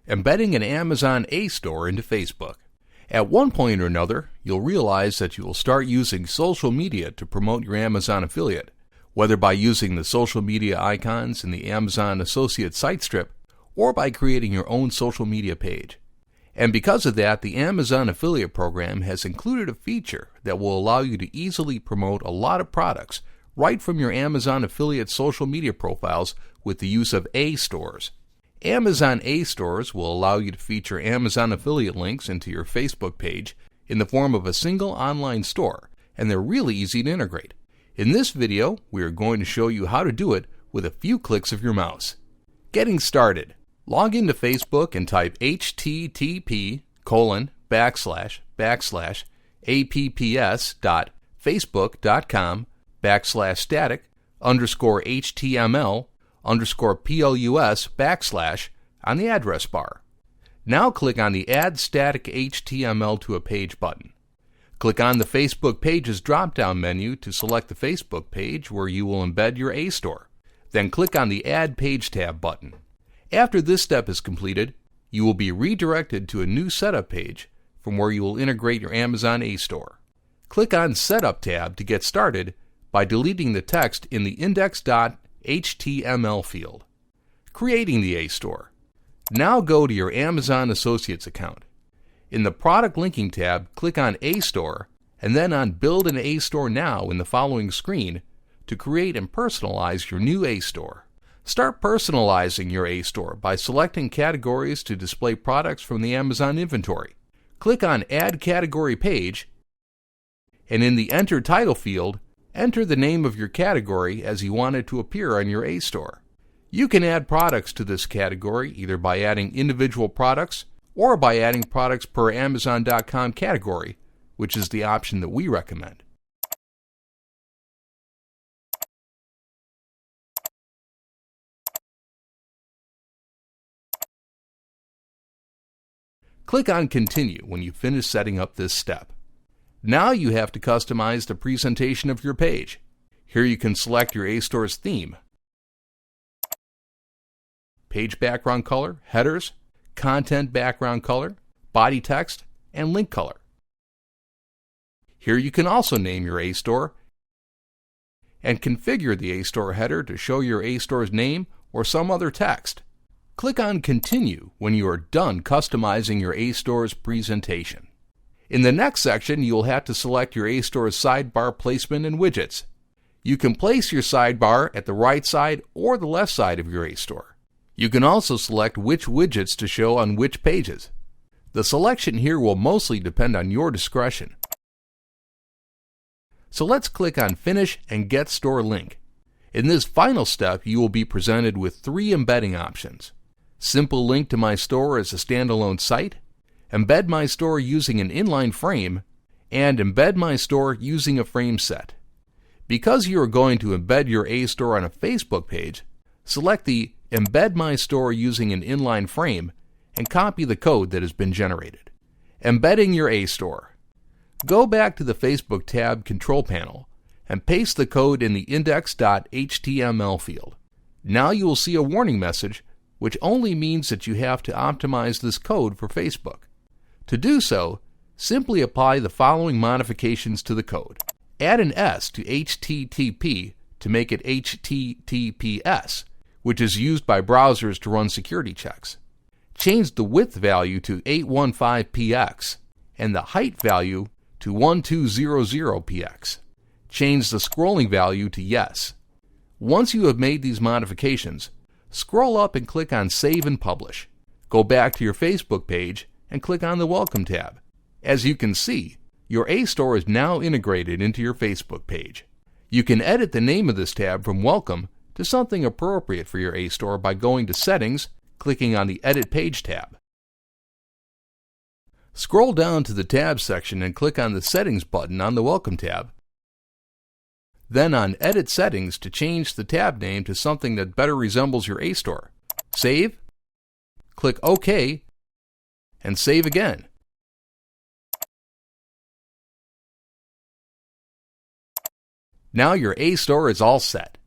embedding an Amazon Astore into Facebook. At one point or another, you'll realize that you will start using social media to promote your Amazon affiliate, whether by using the social media icons in the Amazon Associate site strip or by creating your own social media page. And because of that, the Amazon Affiliate Program has included a feature that will allow you to easily promote a lot of products right from your Amazon affiliate social media profiles with the use of A-stores. Amazon A-stores will allow you to feature Amazon affiliate links into your Facebook page in the form of a single online store, and they're really easy to integrate. In this video, we are going to show you how to do it with a few clicks of your mouse. Getting started. Log into Facebook and type http://apps.facebook.com/static_html_plus/ on the address bar. Now click on the Add Static HTML to a Page button. Click on the Facebook Pages drop-down menu to select the Facebook page where you will embed your A-store. Then click on the Add Page tab button. After this step is completed, you will be redirected to a new setup page from where you will integrate your Amazon A-store. Click on Setup tab to get started by deleting the text in the index.html field. Creating the A-store. Now go to your Amazon Associates account. In the Product Linking tab, click on A-store and then on Build an A-store Now in the following screen to create and personalize your new A-store. Start personalizing your A-store by selecting categories to display products from the Amazon inventory. Click on Add Category Page, and in the Enter Title field, enter the name of your category as you want it to appear on your A-store. You can add products to this category either by adding individual products or by adding products per Amazon.com category, which is the option that we recommend. Click on Continue when you finish setting up this step. Now you have to customize the presentation of your page. Here you can select your A-store's theme, page background color, headers, content background color, body text, and link color. Here you can also name your A-store and configure the A-store header to show your A-store's name or some other text. Click on Continue when you are done customizing your A-store's presentation. In the next section, you will have to select your A-store's sidebar placement and widgets. You can place your sidebar at the right side or the left side of your A-store. You can also select which widgets to show on which pages. The selection here will mostly depend on your discretion. So let's click on Finish and Get Store Link. In this final step, you will be presented with 3 embedding options. Simple link to my store as a standalone site, embed my store using an inline frame, and embed my store using a frame set. Because you are going to embed your A-store on a Facebook page, select the Embed my store using an inline frame and copy the code that has been generated. Embedding your A-store. Go back to the Facebook tab control panel and paste the code in the index.html field. Now you will see a warning message which only means that you have to optimize this code for Facebook. To do so, simply apply the following modifications to the code. Add an S to HTTP to make it HTTPS, which is used by browsers to run security checks. Change the width value to 815px and the height value to 1200px. Change the scrolling value to yes. Once you have made these modifications, scroll up and click on Save and Publish. Go back to your Facebook page and click on the Welcome tab. As you can see, your A-store is now integrated into your Facebook page. You can edit the name of this tab from Welcome to something appropriate for your A-store by going to Settings, clicking on the Edit Page tab. Scroll down to the Tab section and click on the Settings button on the Welcome tab. Then on Edit Settings to change the tab name to something that better resembles your A-store. Save, click OK, and save again. Now your A-store is all set.